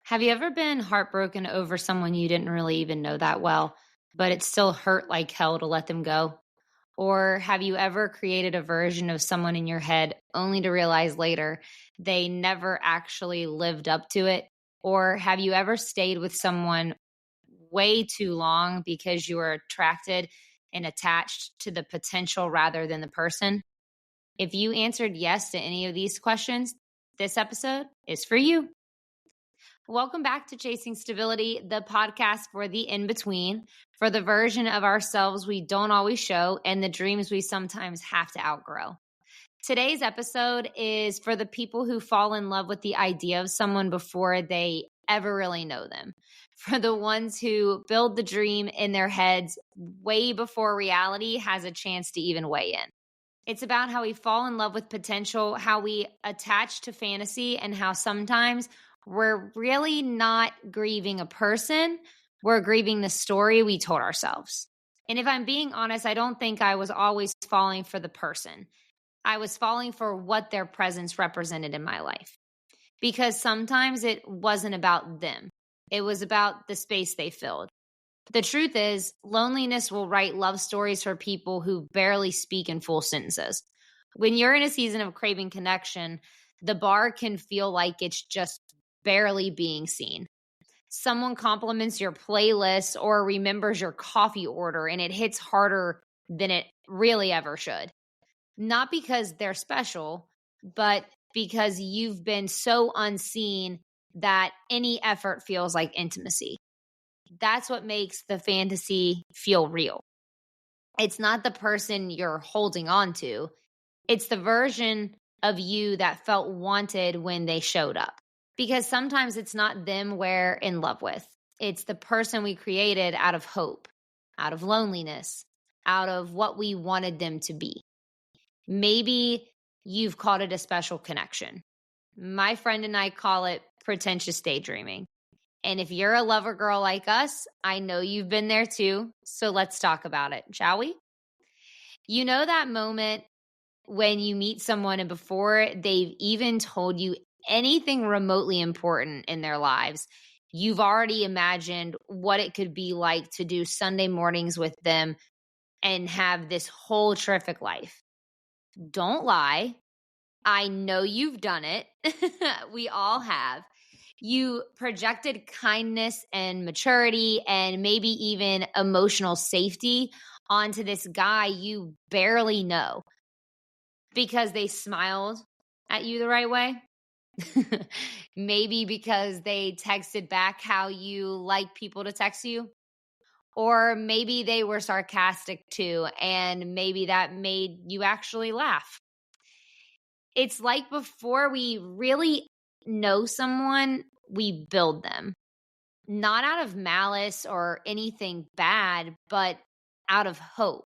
Have you ever been heartbroken over someone you didn't really even know that well, but it still hurt like hell to let them go? Or have you ever created a version of someone in your head only to realize later they never actually lived up to it? Or have you ever stayed with someone way too long because you were attracted and attached to the potential rather than the person? If you answered yes to any of these questions, this episode is for you. Welcome back to Chasing Stability, the podcast for the in-between, for the version of ourselves we don't always show and the dreams we sometimes have to outgrow. Today's episode is for the people who fall in love with the idea of someone before they ever really know them, for the ones who build the dream in their heads way before reality has a chance to even weigh in. It's about how we fall in love with potential, how we attach to fantasy, and how sometimes we're really not grieving a person. We're grieving the story we told ourselves. And if I'm being honest, I don't think I was always falling for the person. I was falling for what their presence represented in my life. Because sometimes it wasn't about them. It was about the space they filled. The truth is, loneliness will write love stories for people who barely speak in full sentences. When you're in a season of craving connection, the bar can feel like it's just barely being seen. Someone compliments your playlist or remembers your coffee order, and it hits harder than it really ever should. Not because they're special, but because you've been so unseen that any effort feels like intimacy. That's what makes the fantasy feel real. It's not the person you're holding on to. It's the version of you that felt wanted when they showed up. Because sometimes it's not them we're in love with. It's the person we created out of hope, out of loneliness, out of what we wanted them to be. Maybe you've called it a special connection. My friend and I call it pretentious daydreaming. And if you're a lover girl like us, I know you've been there too. So let's talk about it, shall we? You know that moment when you meet someone and before they've even told you anything remotely important in their lives, you've already imagined what it could be like to do Sunday mornings with them and have this whole terrific life. Don't lie. I know you've done it. We all have. You projected kindness and maturity and maybe even emotional safety onto this guy you barely know because they smiled at you the right way. Maybe because they texted back how you like people to text you. Or maybe they were sarcastic too, and maybe that made you actually laugh. It's like before we really know someone, we build them. Not out of malice or anything bad, but out of hope.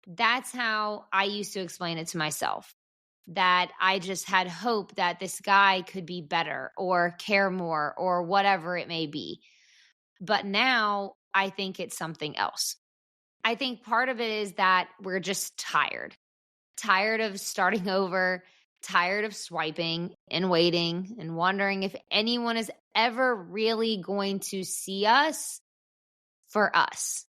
That's how I used to explain it to myself. That I just had hope that this guy could be better or care more or whatever it may be. But now I think it's something else. I think part of it is that we're just tired of starting over, tired of swiping and waiting and wondering if anyone is ever really going to see us for us.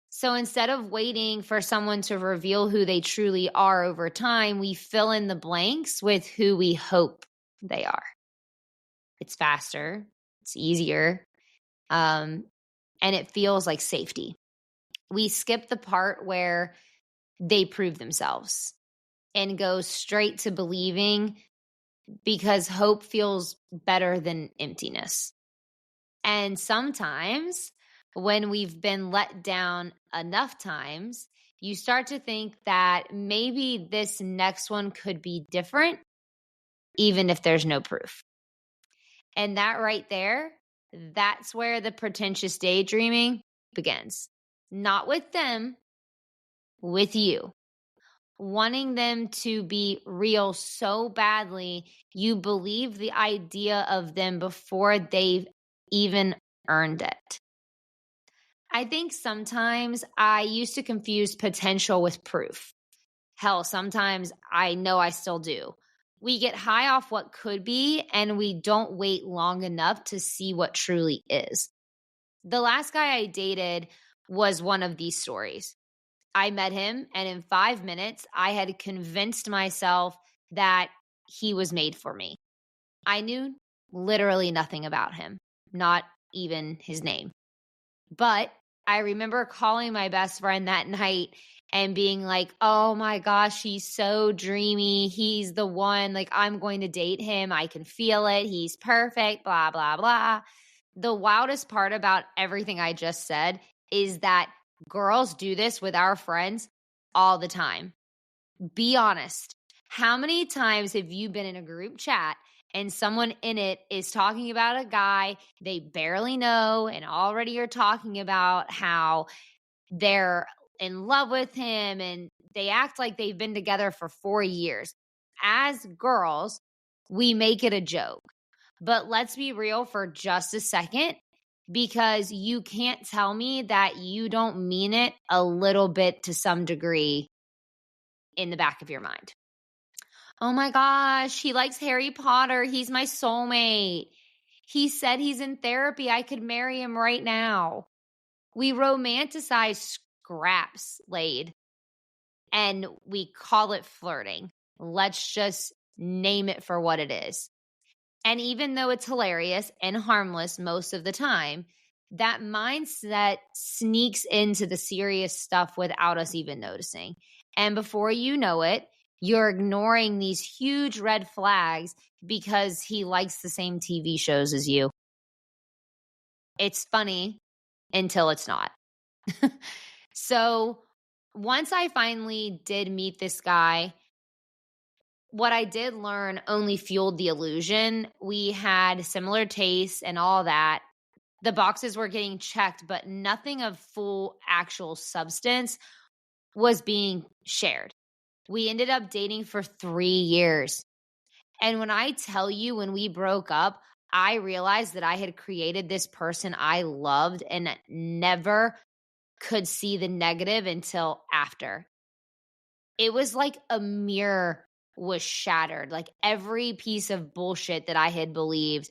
So instead of waiting for someone to reveal who they truly are over time, we fill in the blanks with who we hope they are. It's faster, it's easier, and it feels like safety. We skip the part where they prove themselves and go straight to believing because hope feels better than emptiness. And sometimes when we've been let down enough times, you start to think that maybe this next one could be different, even if there's no proof. And that right there, that's where the pretentious daydreaming begins. Not with them, with you. Wanting them to be real so badly, you believe the idea of them before they've even earned it. I think sometimes I used to confuse potential with proof. Hell, sometimes I know I still do. We get high off what could be, and we don't wait long enough to see what truly is. The last guy I dated was one of these stories. I met him, and in 5 minutes, I had convinced myself that he was made for me. I knew literally nothing about him, not even his name. But I remember calling my best friend that night and being like, oh my gosh, he's so dreamy. He's the one. Like, I'm going to date him. I can feel it. He's perfect, blah, blah, blah. The wildest part about everything I just said is that girls do this with our friends all the time. Be honest. How many times have you been in a group chat and someone in it is talking about a guy they barely know, and already you're talking about how they're in love with him and they act like they've been together for 4 years? As girls, we make it a joke. But let's be real for just a second, because you can't tell me that you don't mean it a little bit to some degree in the back of your mind. Oh my gosh, he likes Harry Potter. He's my soulmate. He said he's in therapy. I could marry him right now. We romanticize scraps laid and we call it flirting. Let's just name it for what it is. And even though it's hilarious and harmless most of the time, that mindset sneaks into the serious stuff without us even noticing. And before you know it, you're ignoring these huge red flags because he likes the same TV shows as you. It's funny until it's not. So once I finally did meet this guy, what I did learn only fueled the illusion. We had similar tastes and all that. The boxes were getting checked, but nothing of full actual substance was being shared. We ended up dating for 3 years. And when I tell you, when we broke up, I realized that I had created this person I loved and never could see the negative until after. It was like a mirror was shattered. Like every piece of bullshit that I had believed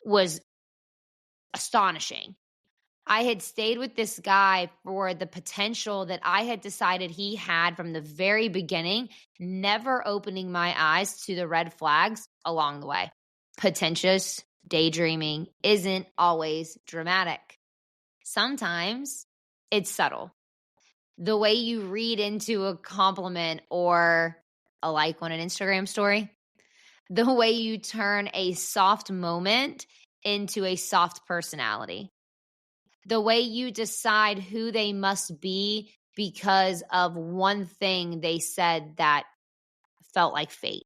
was astonishing. I had stayed with this guy for the potential that I had decided he had from the very beginning, never opening my eyes to the red flags along the way. Pretentious daydreaming isn't always dramatic. Sometimes it's subtle. The way you read into a compliment or a like on an Instagram story, the way you turn a soft moment into a soft personality, the way you decide who they must be because of one thing they said that felt like fate.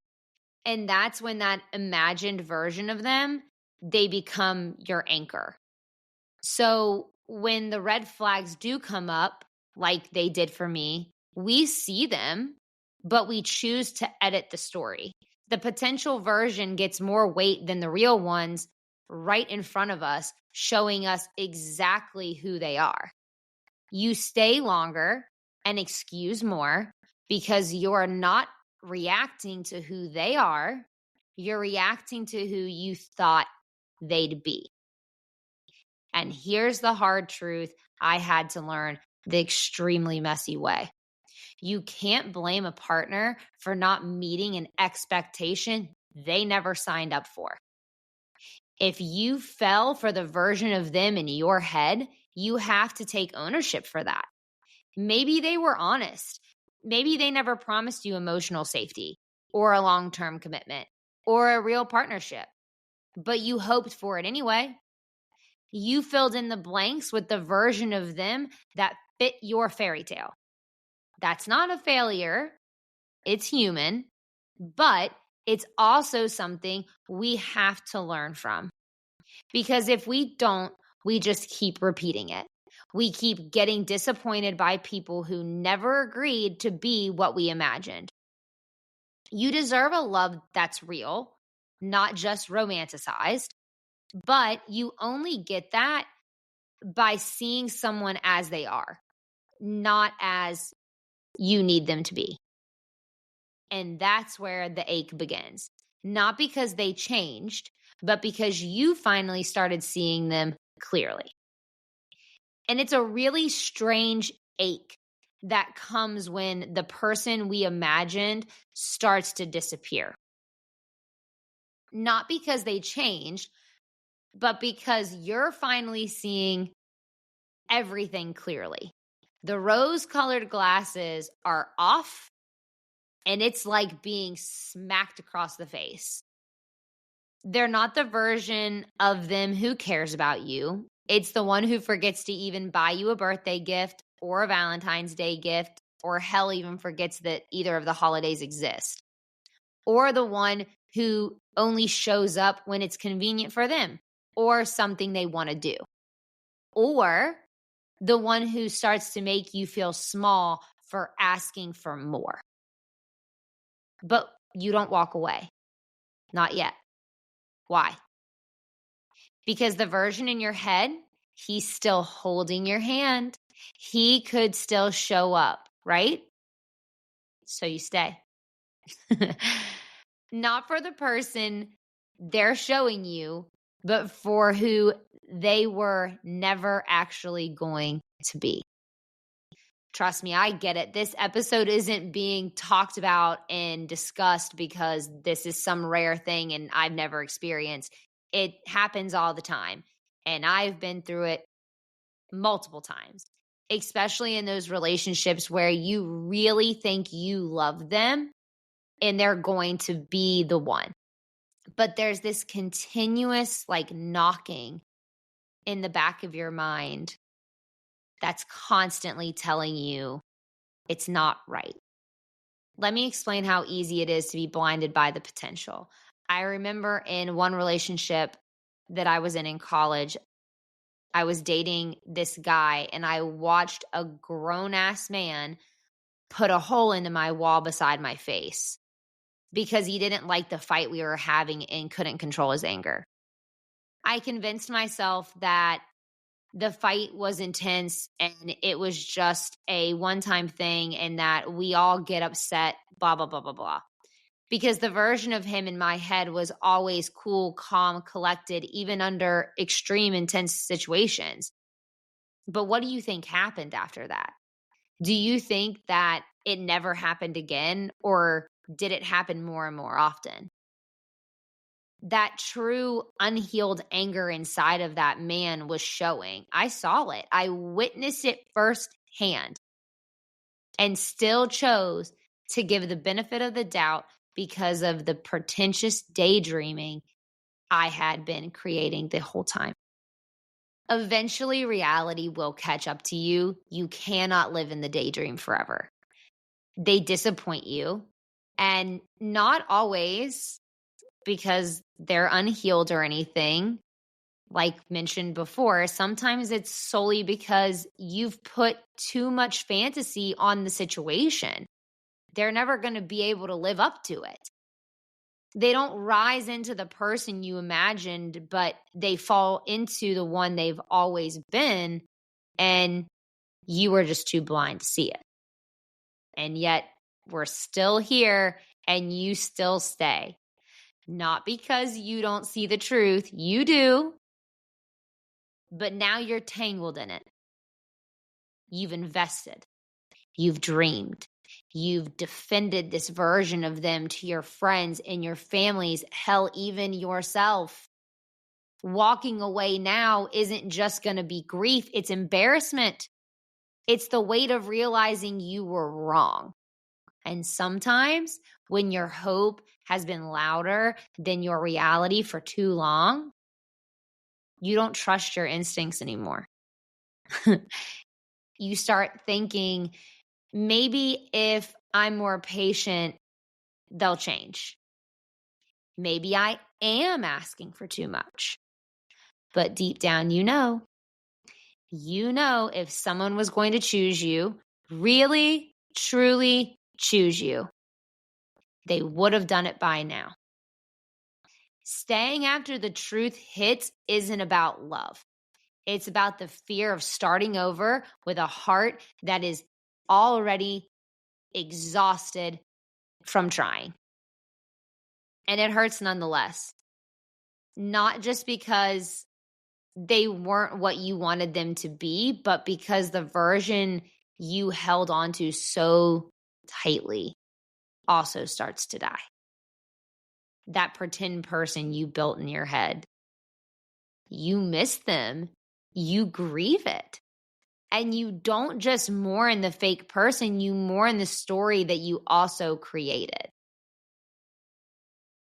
And that's when that imagined version of them, they become your anchor. So when the red flags do come up, like they did for me, we see them, but we choose to edit the story. The potential version gets more weight than the real ones right in front of us, showing us exactly who they are. You stay longer and excuse more because you're not reacting to who they are. You're reacting to who you thought they'd be. And here's the hard truth I had to learn the extremely messy way. You can't blame a partner for not meeting an expectation they never signed up for. If you fell for the version of them in your head, you have to take ownership for that. Maybe they were honest. Maybe they never promised you emotional safety or a long-term commitment or a real partnership, but you hoped for it anyway. You filled in the blanks with the version of them that fit your fairy tale. That's not a failure. It's human, but it's also something we have to learn from. Because if we don't, we just keep repeating it. We keep getting disappointed by people who never agreed to be what we imagined. You deserve a love that's real, not just romanticized, but you only get that by seeing someone as they are, not as you need them to be. And that's where the ache begins. Not because they changed, but because you finally started seeing them clearly. And it's a really strange ache that comes when the person we imagined starts to disappear. Not because they changed, but because you're finally seeing everything clearly. The rose-colored glasses are off, and it's like being smacked across the face. They're not the version of them who cares about you. It's the one who forgets to even buy you a birthday gift or a Valentine's Day gift, or hell, even forgets that either of the holidays exist. Or the one who only shows up when it's convenient for them or something they want to do. Or the one who starts to make you feel small for asking for more. But you don't walk away. Not yet. Why? Because the version in your head, he's still holding your hand. He could still show up, right? So you stay. Not for the person they're showing you, but for who they were never actually going to be. Trust me, I get it. This episode isn't being talked about and discussed because this is some rare thing and I've never experienced. It happens all the time. And I've been through it multiple times, especially in those relationships where you really think you love them and they're going to be the one. But there's this continuous knocking in the back of your mind that's constantly telling you it's not right. Let me explain how easy it is to be blinded by the potential. I remember in one relationship that I was in college, I was dating this guy and I watched a grown-ass man put a hole into my wall beside my face because he didn't like the fight we were having and couldn't control his anger. I convinced myself that the fight was intense and it was just a one-time thing and that we all get upset, blah, blah, blah, blah, blah. Because the version of him in my head was always cool, calm, collected, even under extreme, intense situations. But what do you think happened after that? Do you think that it never happened again, or did it happen more and more often? That true unhealed anger inside of that man was showing. I saw it. I witnessed it firsthand and still chose to give the benefit of the doubt because of the pretentious daydreaming I had been creating the whole time. Eventually, reality will catch up to you. You cannot live in the daydream forever. They disappoint you, and not always because they're unhealed or anything. Like mentioned before, sometimes it's solely because you've put too much fantasy on the situation. They're never going to be able to live up to it. They don't rise into the person you imagined, but they fall into the one they've always been, and you were just too blind to see it. And yet we're still here and you still stay. Not because you don't see the truth, you do, but now you're tangled in it. You've invested, you've dreamed, you've defended this version of them to your friends and your families, hell, even yourself. Walking away now isn't just going to be grief, it's embarrassment. It's the weight of realizing you were wrong. And sometimes when your hope has been louder than your reality for too long, you don't trust your instincts anymore. You start thinking, maybe if I'm more patient, they'll change. Maybe I am asking for too much. But deep down, you know if someone was going to choose you, really, truly choose you, they would have done it by now. Staying after the truth hits isn't about love. It's about the fear of starting over with a heart that is already exhausted from trying. And it hurts nonetheless. Not just because they weren't what you wanted them to be, but because the version you held on to so tightly also starts to die. That pretend person you built in your head, you miss them, you grieve it. And you don't just mourn the fake person, you mourn the story that you also created.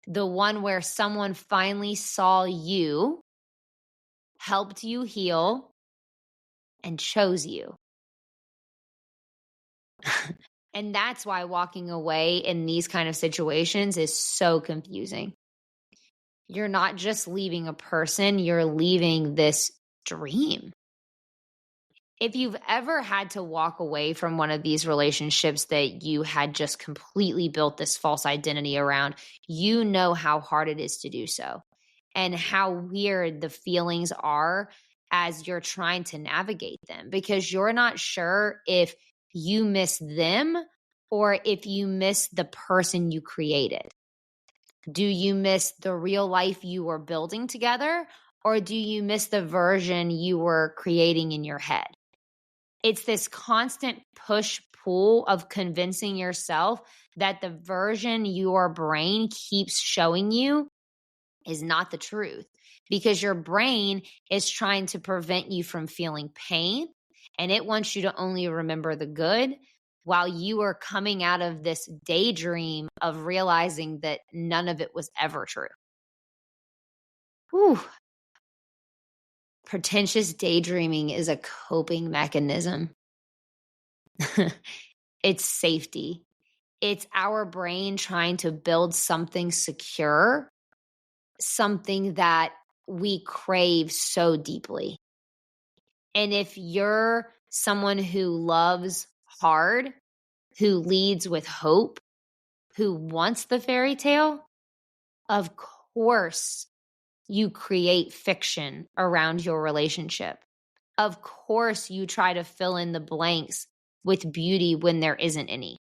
The one where someone finally saw you, helped you heal, and chose you. And that's why walking away in these kind of situations is so confusing. You're not just leaving a person, you're leaving this dream. If you've ever had to walk away from one of these relationships that you had just completely built this false identity around, you know how hard it is to do so and how weird the feelings are as you're trying to navigate them, because you're not sure if you miss them or if you miss the person you created. Do you miss the real life you were building together, or do you miss the version you were creating in your head? It's this constant push-pull of convincing yourself that the version your brain keeps showing you is not the truth, because your brain is trying to prevent you from feeling pain, and it wants you to only remember the good, while you are coming out of this daydream of realizing that none of it was ever true. Whew. Pretentious daydreaming is a coping mechanism. It's safety. It's our brain trying to build something secure, something that we crave so deeply. And if you're someone who loves hard, who leads with hope, who wants the fairy tale, of course you create fiction around your relationship. Of course you try to fill in the blanks with beauty when there isn't any.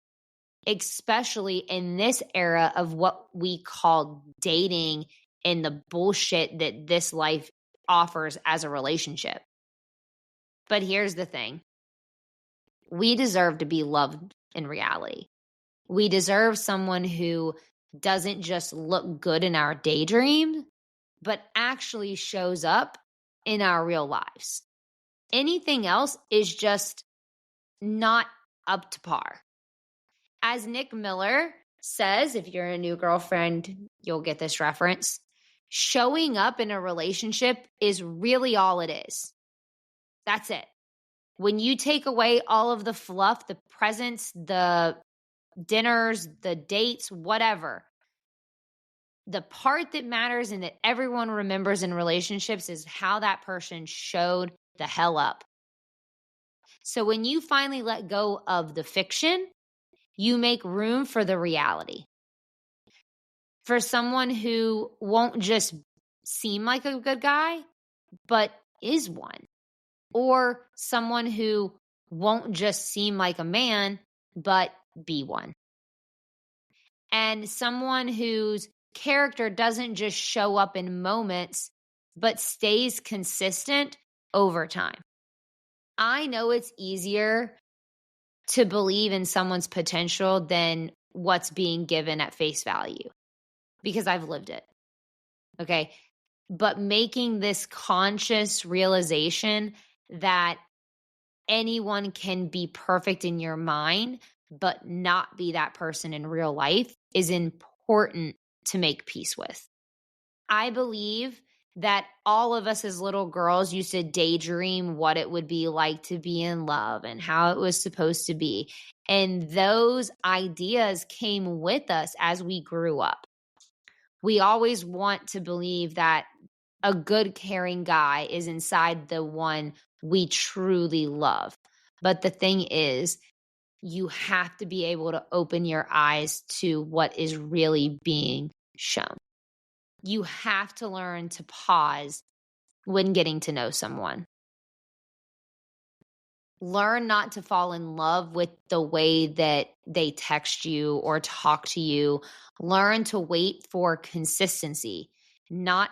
Especially in this era of what we call dating and the bullshit that this life offers as a relationship. But here's the thing. We deserve to be loved in reality. We deserve someone who doesn't just look good in our daydream, but actually shows up in our real lives. Anything else is just not up to par. As Nick Miller says, if you're a new girlfriend, you'll get this reference. Showing up in a relationship is really all it is. That's it. When you take away all of the fluff, the presents, the dinners, the dates, whatever, the part that matters and that everyone remembers in relationships is how that person showed the hell up. So when you finally let go of the fiction, you make room for the reality. For someone who won't just seem like a good guy, but is one. Or someone who won't just seem like a man, but be one. And someone whose character doesn't just show up in moments, but stays consistent over time. I know it's easier to believe in someone's potential than what's being given at face value, because I've lived it. Okay. But making this conscious realization that anyone can be perfect in your mind, but not be that person in real life is important to make peace with. I believe that all of us as little girls used to daydream what it would be like to be in love and how it was supposed to be. And those ideas came with us as we grew up. We always want to believe that a good, caring guy is inside the one we truly love. But the thing is, you have to be able to open your eyes to what is really being shown. You have to learn to pause when getting to know someone. Learn not to fall in love with the way that they text you or talk to you. Learn to wait for consistency, not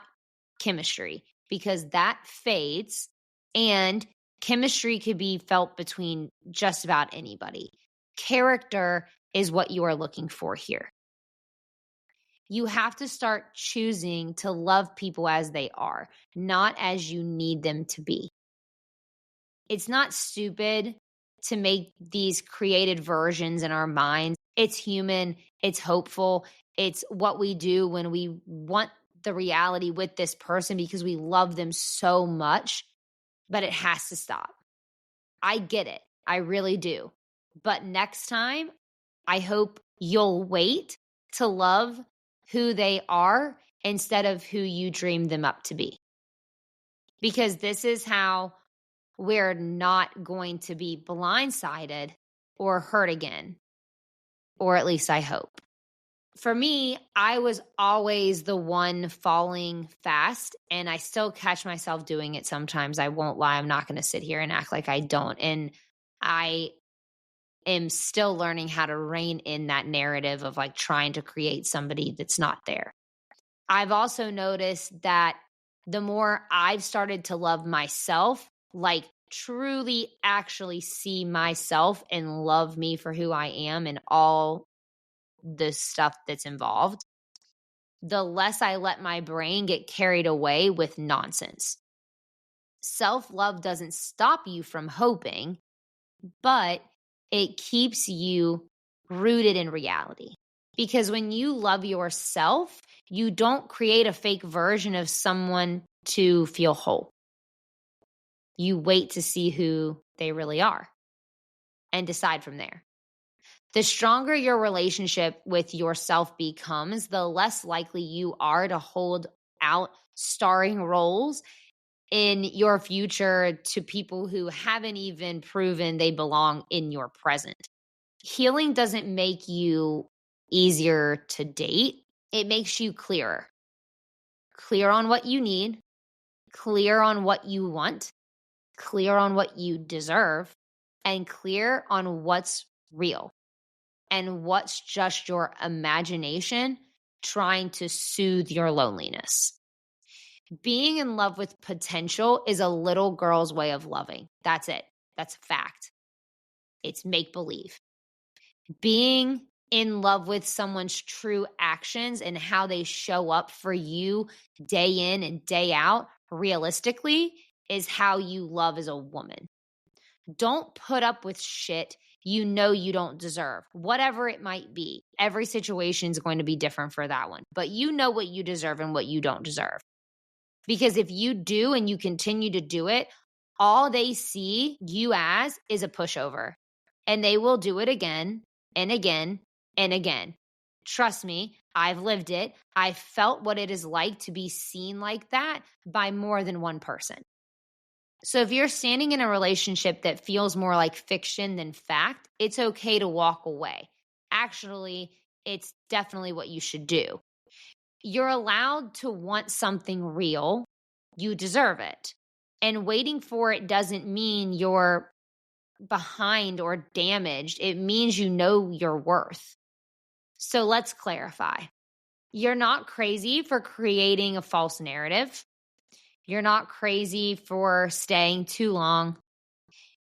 chemistry, because that fades, and chemistry could be felt between just about anybody. Character is what you are looking for here. You have to start choosing to love people as they are, not as you need them to be. It's not stupid to make these created versions in our minds. It's human, it's hopeful, it's what we do when we want the reality with this person because we love them so much, but it has to stop. I get it. I really do. But next time, I hope you'll wait to love who they are instead of who you dreamed them up to be. Because this is how we're not going to be blindsided or hurt again, or at least I hope. For me, I was always the one falling fast, and I still catch myself doing it sometimes. I won't lie. I'm not going to sit here and act like I don't. And I am still learning how to rein in that narrative of like trying to create somebody that's not there. I've also noticed that the more I've started to love myself, like truly actually see myself and love me for who I am and all the stuff that's involved, the less I let my brain get carried away with nonsense. Self-love doesn't stop you from hoping, but it keeps you rooted in reality. Because when you love yourself, you don't create a fake version of someone to feel whole. You wait to see who they really are and decide from there. The stronger your relationship with yourself becomes, the less likely you are to hold out starring roles in your future to people who haven't even proven they belong in your present. Healing doesn't make you easier to date. It makes you clearer. Clear on what you need, clear on what you want, clear on what you deserve, and clear on what's real and what's just your imagination trying to soothe your loneliness. Being in love with potential is a little girl's way of loving. That's it. That's a fact. It's make-believe. Being in love with someone's true actions and how they show up for you day in and day out, realistically, is how you love as a woman. Don't put up with shit you know you don't deserve, whatever it might be. Every situation is going to be different for that one, but you know what you deserve and what you don't deserve. Because if you do and you continue to do it, all they see you as is a pushover, and they will do it again and again and again. Trust me, I've lived it. I've felt what it is like to be seen like that by more than one person. So if you're standing in a relationship that feels more like fiction than fact, it's okay to walk away. Actually, it's definitely what you should do. You're allowed to want something real. You deserve it. And waiting for it doesn't mean you're behind or damaged. It means you know your worth. So let's clarify. You're not crazy for creating a false narrative. You're not crazy for staying too long.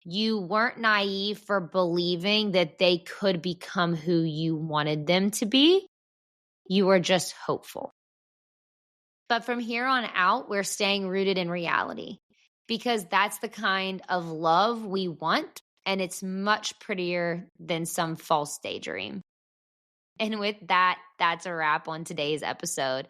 You weren't naive for believing that they could become who you wanted them to be. You were just hopeful. But from here on out, we're staying rooted in reality because that's the kind of love we want, and it's much prettier than some false daydream. And with that, that's a wrap on today's episode.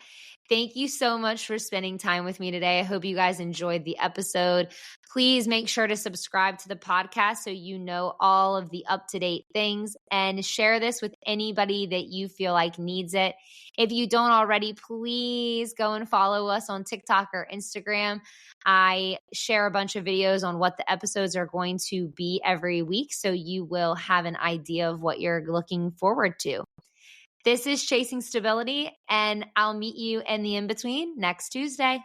Thank you so much for spending time with me today. I hope you guys enjoyed the episode. Please make sure to subscribe to the podcast so you know all of the up-to-date things, and share this with anybody that you feel like needs it. If you don't already, please go and follow us on TikTok or Instagram. I share a bunch of videos on what the episodes are going to be every week, so you will have an idea of what you're looking forward to. This is Chasing Stability, and I'll meet you in the in-between next Tuesday.